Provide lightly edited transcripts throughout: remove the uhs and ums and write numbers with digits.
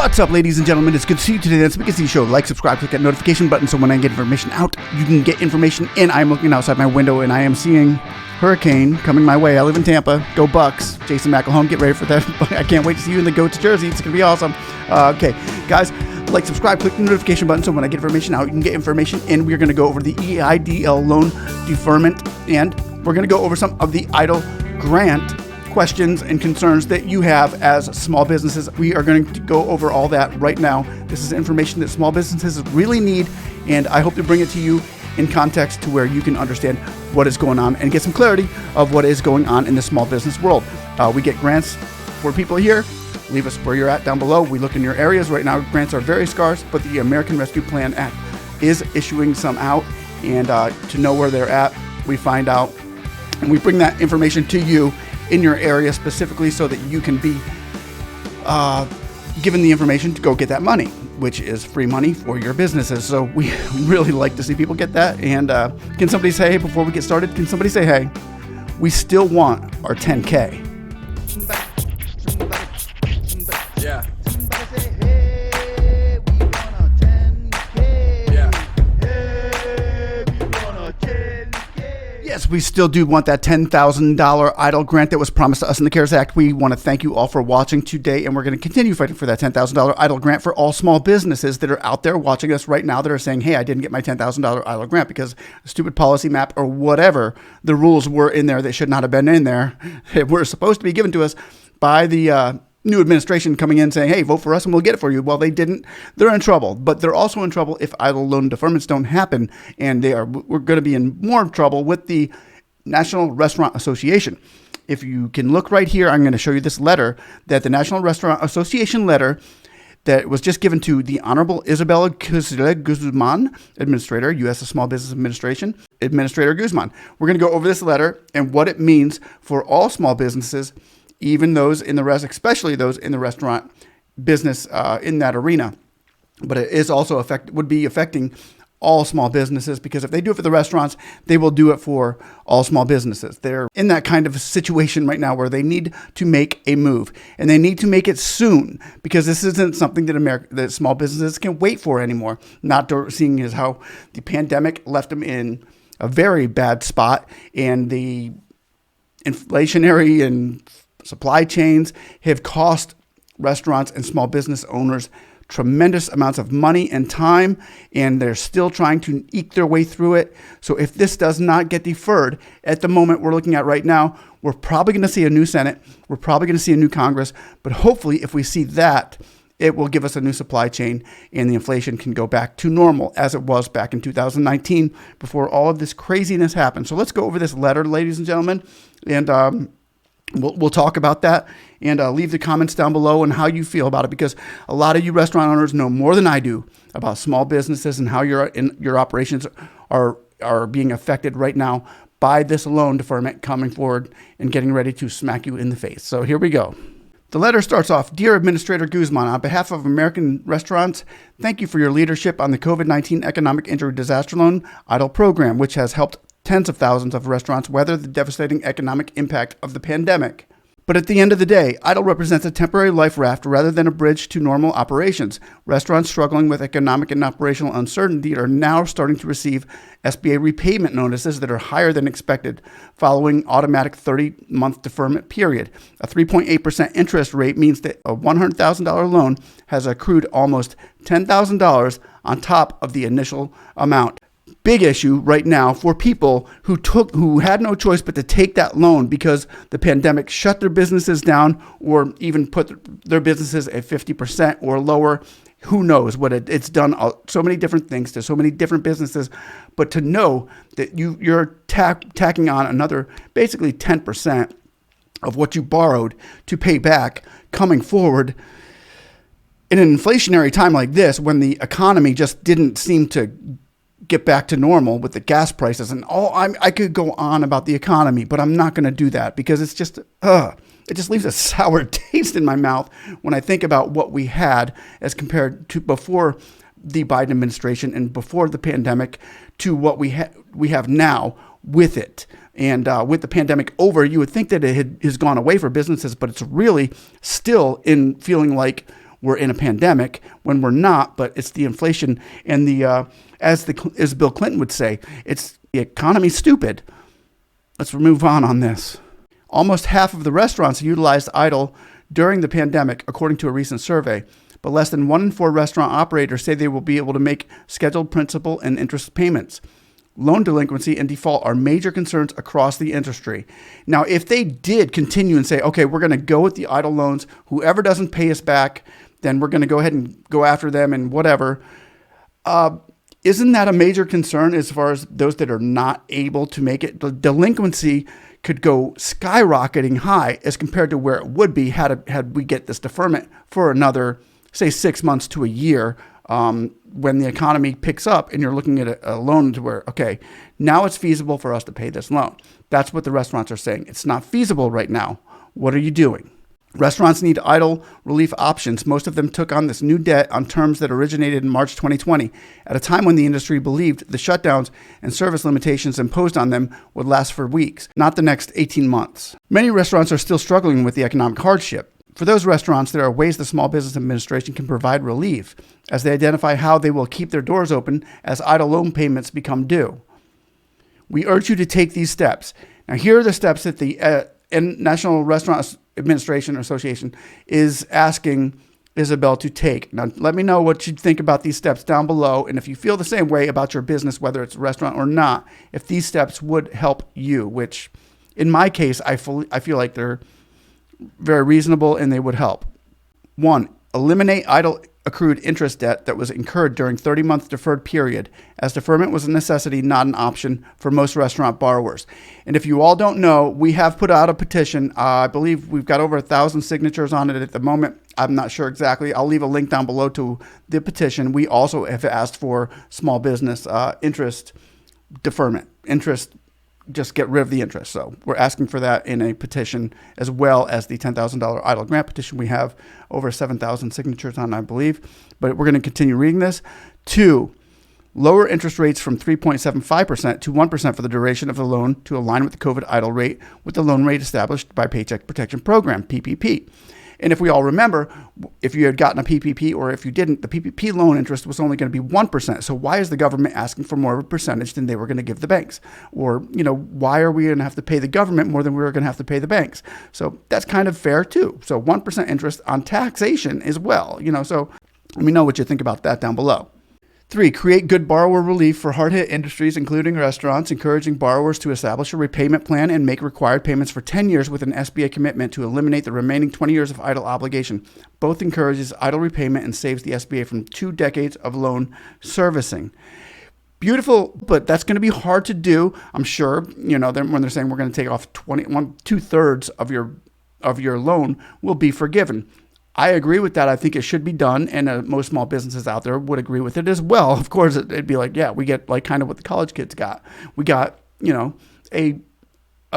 What's up, ladies and gentlemen? It's good to see you today on the Speaknsee Show. Like, subscribe, click that notification button so when I get information out, you can get information in. I'm looking outside my window and I am seeing hurricane coming my way. I live in Tampa. Go Bucks. Jason McElhone, get ready for that. I can't wait to see you in the Goats jersey. It's going to be awesome. Okay, guys, like, subscribe, click the notification button so when I get information out, you can get information in. We're going to go over the Eidl loan deferment, and we're going to go over some of the Eidl grant questions and concerns that you have as small businesses. We are going to go over all that right now. This is information that small businesses really need, and I hope to bring it to you in context to where you can understand what is going on and get some clarity of what is going on in the small business world. We get grants for people here. Leave us where you're at down below. We look in your areas. Right now, grants are very scarce, but the American Rescue Plan Act is issuing some out, and to know where they're at, we find out, and we bring that information to you in your area specifically so that you can be given the information to go get that money, which is free money for your businesses. So we really like to see people get that. And can somebody say, hey, before we get started, can somebody say, hey, we still want our 10K? Yeah. Yes, we still do want that $10,000 Eidl grant that was promised to us in the CARES Act. We want to thank you all for watching today, and we're going to continue fighting for that $10,000 Eidl grant for all small businesses that are out there watching us right now that are saying, hey, I didn't get my $10,000 Eidl grant because a stupid policy map or whatever the rules were in there that should not have been in there. They were supposed to be given to us by the new administration coming in saying, hey, vote for us and we'll get it for you. Well, they didn't. They're in trouble, but they're also in trouble if Eidl loan deferments don't happen, and we're going to be in more trouble with the National Restaurant Association. If you can look right here, I'm going to show you this letter that the National Restaurant Association letter that was just given to the Honorable Isabella Guzman, Administrator, U.S. Small Business Administration, Administrator Guzman. We're going to go over this letter and what it means for all small businesses, even those in the especially those in the restaurant business in that arena. But it is also would be affecting all small businesses, because if they do it for the restaurants, they will do it for all small businesses. They're in that kind of situation right now where they need to make a move, and they need to make it soon, because this isn't something that small businesses can wait for anymore. Not seeing as how the pandemic left them in a very bad spot, and the inflationary and supply chains have cost restaurants and small business owners tremendous amounts of money and time, and they're still trying to eke their way through it. So if this does not get deferred at the moment we're looking at right now, we're probably going to see a new Senate. We're probably going to see a new Congress. But hopefully, if we see that, it will give us a new supply chain, and the inflation can go back to normal as it was back in 2019 before all of this craziness happened. So let's go over this letter, ladies and gentlemen, and We'll talk about that, and leave the comments down below on how you feel about it, because a lot of you restaurant owners know more than I do about small businesses and how your operations are being affected right now by this loan deferment coming forward and getting ready to smack you in the face. So here we go. The letter starts off, Dear Administrator Guzman, on behalf of American restaurants, thank you for your leadership on the COVID-19 Economic Injury Disaster Loan Eidl program, which has helped tens of thousands of restaurants weather the devastating economic impact of the pandemic. But at the end of the day, Eidl represents a temporary life raft rather than a bridge to normal operations. Restaurants struggling with economic and operational uncertainty are now starting to receive SBA repayment notices that are higher than expected following automatic 30-month deferment period. A 3.8% interest rate means that a $100,000 loan has accrued almost $10,000 on top of the initial amount. Big issue right now for people who had no choice but to take that loan because the pandemic shut their businesses down, or even put their businesses at 50% or lower. Who knows what it's done? So many different things to so many different businesses. But to know that you're tacking on another basically 10% of what you borrowed to pay back coming forward in an inflationary time like this, when the economy just didn't seem to get back to normal with the gas prices and all. I could go on about the economy, but I'm not going to do that, because it's just it just leaves a sour taste in my mouth when I think about what we had as compared to before the Biden administration and before the pandemic to what we have now with it. And with the pandemic over, you would think that it has gone away for businesses, but it's really still in feeling like we're in a pandemic when we're not, but it's the inflation and as Bill Clinton would say, it's the economy's stupid. Let's move on this. Almost half of the restaurants utilized Eidl during the pandemic, according to a recent survey, but less than 1 in 4 restaurant operators say they will be able to make scheduled principal and interest payments. Loan delinquency and default are major concerns across the industry. Now, if they did continue and say, okay, we're going to go with the Eidl loans, whoever doesn't pay us back, then we're going to go ahead and go after them and whatever, isn't that a major concern as far as those that are not able to make it? The delinquency could go skyrocketing high as compared to where it would be had we get this deferment for another, say, 6 months to a year, when the economy picks up and you're looking at a loan to where, okay, now it's feasible for us to pay this loan. That's what the restaurants are saying. It's not feasible right now. What are you doing? Restaurants need Eidl relief options. Most of them took on this new debt on terms that originated in March 2020, at a time when the industry believed the shutdowns and service limitations imposed on them would last for weeks, not the next 18 months. Many restaurants are still struggling with the economic hardship. For those restaurants, there are ways the Small Business Administration can provide relief as they identify how they will keep their doors open as Eidl loan payments become due. We urge you to take these steps. Now, here are the steps that the National Restaurant Administration Association is asking Isabel to take. Now, let me know what you think about these steps down below, and if you feel the same way about your business, whether it's a restaurant or not, if these steps would help you, which in my case, I feel like they're very reasonable and they would help. 1, eliminate Eidl accrued interest debt that was incurred during 30-month deferred period, as deferment was a necessity, not an option for most restaurant borrowers. And if you all don't know, we have put out a petition. I believe we've got over 1,000 signatures on it at the moment. I'm not sure exactly. I'll leave a link down below to the petition. We also have asked for small business interest deferment. Interest, just get rid of the interest. So we're asking for that in a petition, as well as the $10,000 Eidl grant petition. We have over 7,000 signatures on, I believe, but we're going to continue reading this. 2, lower interest rates from 3.75% to 1% for the duration of the loan to align with the COVID Eidl rate with the loan rate established by Paycheck Protection Program, PPP. And if we all remember, if you had gotten a PPP or if you didn't, the PPP loan interest was only going to be 1%. So why is the government asking for more of a percentage than they were going to give the banks? Or, why are we going to have to pay the government more than we were going to have to pay the banks? So that's kind of fair too. So 1% interest on taxation as well, so let me know what you think about that down below. 3, create good borrower relief for hard-hit industries, including restaurants, encouraging borrowers to establish a repayment plan and make required payments for 10 years with an SBA commitment to eliminate the remaining 20 years of Eidl obligation. Both encourages Eidl repayment and saves the SBA from 2 decades of loan servicing. Beautiful, but that's going to be hard to do. I'm sure, when they're saying we're going to take off 2/3 of your loan will be forgiven. I agree with that. I think it should be done, and most small businesses out there would agree with it as well. Of course, it'd be like, yeah, we get like kind of what the college kids got. We got, a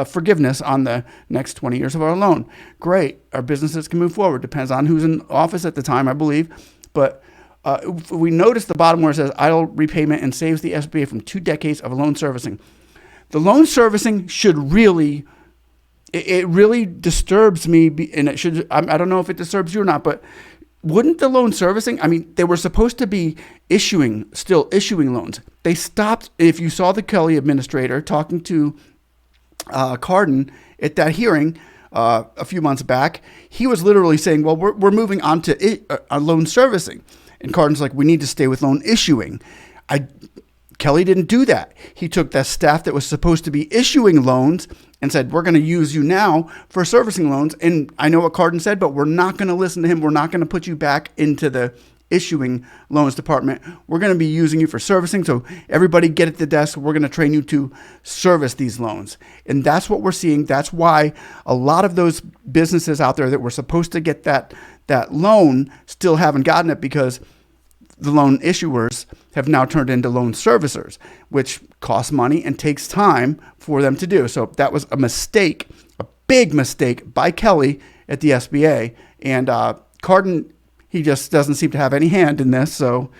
forgiveness on the next 20 years of our loan. Great. Our businesses can move forward. Depends on who's in office at the time, I believe. But if we notice the bottom where it says Eidl repayment and saves the SBA from 2 decades of loan servicing. The loan servicing should really... It really disturbs me, and it should. I don't know if it disturbs you or not, but wouldn't the loan servicing? They were supposed to be still issuing loans. They stopped. If you saw the Kelly administrator talking to Cardin at that hearing a few months back, he was literally saying, "Well, we're moving on to loan servicing," and Cardin's like, "We need to stay with loan issuing." Kelly didn't do that. He took the staff that was supposed to be issuing loans and said, we're going to use you now for servicing loans. And I know what Cardin said, but we're not going to listen to him. We're not going to put you back into the issuing loans department. We're going to be using you for servicing. So everybody get at the desk. We're going to train you to service these loans. And that's what we're seeing. That's why a lot of those businesses out there that were supposed to get that loan still haven't gotten it, because the loan issuers have now turned into loan servicers, which costs money and takes time for them to do. So that was a mistake, a big mistake by Kelly at the SBA. And Cardin, he just doesn't seem to have any hand in this. So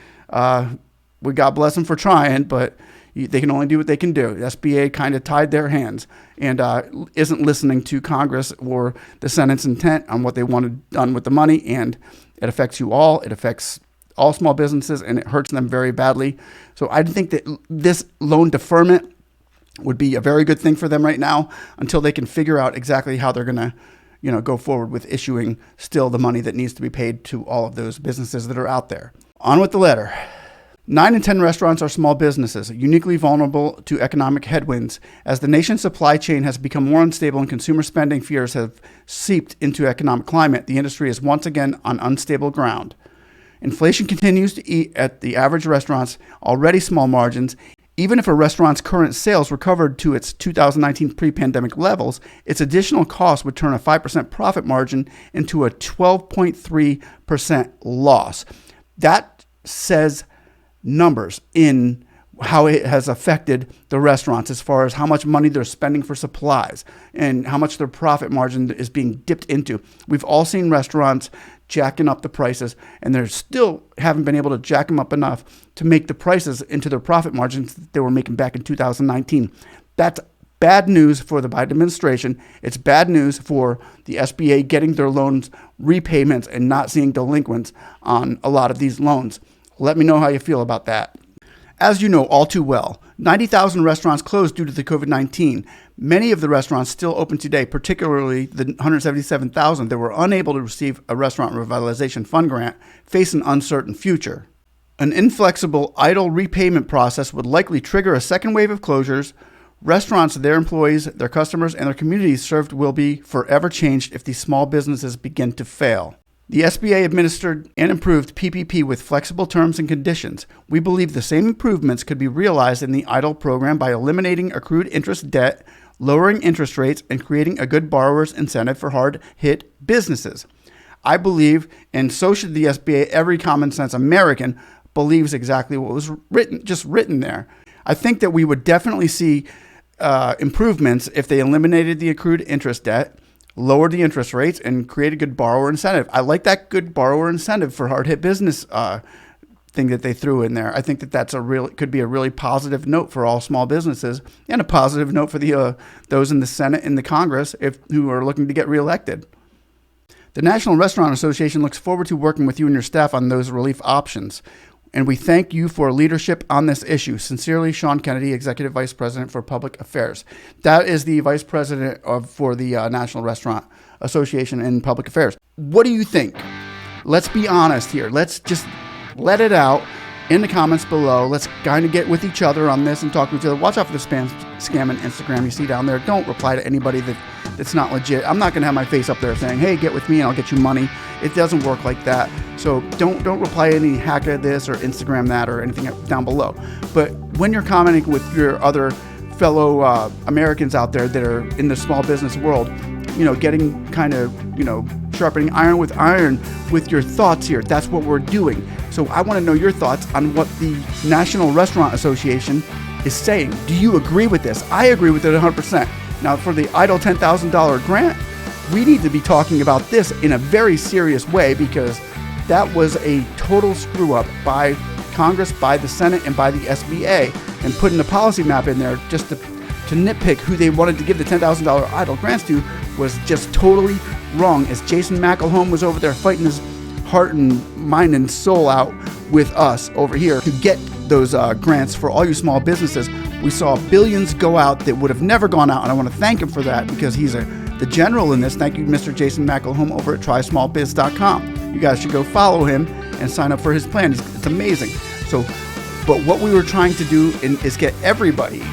we God bless him for trying, but they can only do what they can do. The SBA kind of tied their hands and isn't listening to Congress or the Senate's intent on what they wanted done with the money. And It affects you all. It affects all small businesses, and it hurts them very badly. So I think that this loan deferment would be a very good thing for them right now until they can figure out exactly how they're going to, go forward with issuing still the money that needs to be paid to all of those businesses that are out there. On with the letter. 9 in 10 restaurants are small businesses, uniquely vulnerable to economic headwinds. As the nation's supply chain has become more unstable and consumer spending fears have seeped into economic climate, the industry is once again on unstable ground. Inflation continues to eat at the average restaurant's already small margins. Even if a restaurant's current sales recovered to its 2019 pre-pandemic levels, its additional cost would turn a 5% profit margin into a 12.3% loss. That says numbers in how it has affected the restaurants as far as how much money they're spending for supplies and how much their profit margin is being dipped into. We've all seen restaurants jacking up the prices, and they still haven't been able to jack them up enough to make the prices into their profit margins that they were making back in 2019. That's bad news for the Biden administration. It's bad news for the SBA getting their loans repayments and not seeing delinquents on a lot of these loans. Let me know how you feel about that. As you know all too well, 90,000 restaurants closed due to the COVID-19. Many of the restaurants still open today, particularly the 177,000 that were unable to receive a restaurant revitalization fund grant, face an uncertain future. An inflexible Eidl repayment process would likely trigger a second wave of closures. Restaurants, their employees, their customers, and their communities served will be forever changed if these small businesses begin to fail. The SBA administered and improved PPP with flexible terms and conditions. We believe the same improvements could be realized in the Eidl program by eliminating accrued interest debt, lowering interest rates, and creating a good borrower's incentive for hard-hit businesses. I believe, and so should the SBA, every common sense American believes exactly what was written there. I think that we would definitely see improvements if they eliminated the accrued interest debt, lowered the interest rates, and create a good borrower incentive. I like that good borrower incentive for hard-hit business thing that they threw in there. I think that could be a really positive note for all small businesses, and a positive note for the those in the Senate and the Congress who are looking to get reelected. The National Restaurant Association looks forward to working with you and your staff on those relief options, and we thank you for leadership on this issue. Sincerely, Sean Kennedy, Executive Vice President for Public Affairs. That is the Vice President for the National Restaurant Association and Public Affairs. What do you think? Let's be honest here. Let's just let it out in the comments below. Let's kind of get with each other on this and talk to each other. Watch out for the scam on Instagram you see down there. Don't reply to anybody that's not legit. I'm not going to have my face up there saying, hey, get with me and I'll get you money. It doesn't work like that. So don't reply to any hack of this or Instagram that or anything down below. But when you're commenting with your other fellow Americans out there that are in the small business world, getting kind of, sharpening iron with your thoughts here. That's what we're doing. So I want to know your thoughts on what the National Restaurant Association is saying. Do you agree with this? I agree with it 100%. Now, for the Eidl $10,000 grant, we need to be talking about this in a very serious way, because that was a total screw up by Congress, by the Senate, and by the SBA, and putting the policy map in there just to nitpick who they wanted to give the $10,000 Eidl grants to was just totally wrong. As Jason McElhone was over there fighting his heart and mind and soul out with us over here to get those grants for all you small businesses, we saw billions go out that would have never gone out, and I want to thank him for that, because he's the general in this. Thank you, Mr. Jason McElhone over at trysmallbiz.com. You guys should go follow him and sign up for his plan. It's amazing. But what we were trying to do is get everybody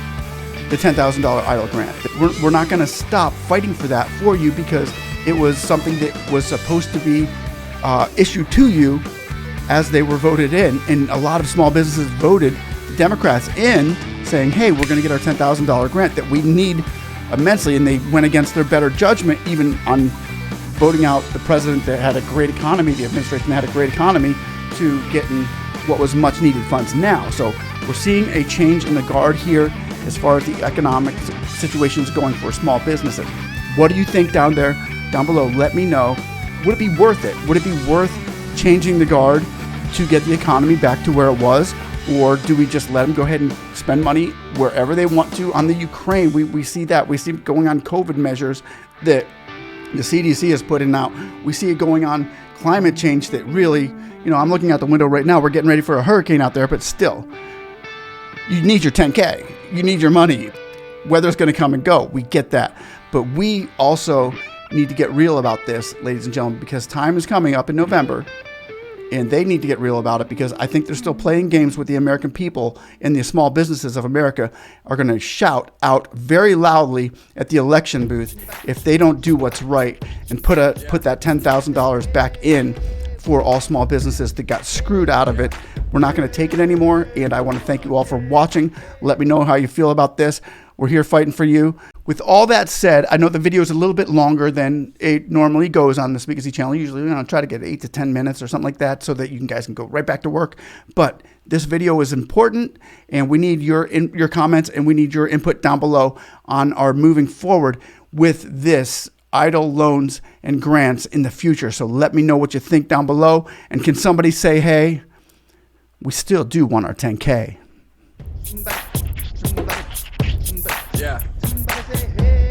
the $10,000 Eidl grant. We're not going to stop fighting for that for you, because it was something that was supposed to be issued to you as they were voted in. And a lot of small businesses voted the Democrats in, saying, hey, we're going to get our $10,000 grant that we need immensely. And they went against their better judgment, even on voting out the president that had a great economy, the administration that had a great economy, to getting what was much needed funds now. So we're seeing a change in the guard here as far as the economic situation is going for small businesses. What do you think down below? Let me know. Would it be worth it? Would it be worth changing the guard to get the economy back to where it was? Or do we just let them go ahead and spend money wherever they want to on the Ukraine? We see that. We see going on COVID measures that the CDC is putting out. We see it going on climate change that really, you know, I'm looking out the window right now. We're getting ready for a hurricane out there, but still, you need your 10K. You need your money. Weather's going to come and go. We get that. But we also need to get real about this, ladies and gentlemen, because time is coming up in November, and they need to get real about it, because I think they're still playing games with the American people, and the small businesses of America are going to shout out very loudly at the election booth if they don't do what's right and put that $10,000 back in for all small businesses that got screwed out of it. We're not going to take it anymore, and I want to thank you all for watching. Let me know how you feel about this. We're here fighting for you. With all that said, I know the video is a little bit longer than it normally goes on the SpeaknsEE channel. Usually, you know, I try to get 8 to 10 minutes or something like that so that you guys can go right back to work. But this video is important, and we need your comments, and we need your input down below on our moving forward with this Eidl loans and grants in the future. So let me know what you think down below. And can somebody say, hey, we still do want our 10K. Yeah. Somebody say, hey.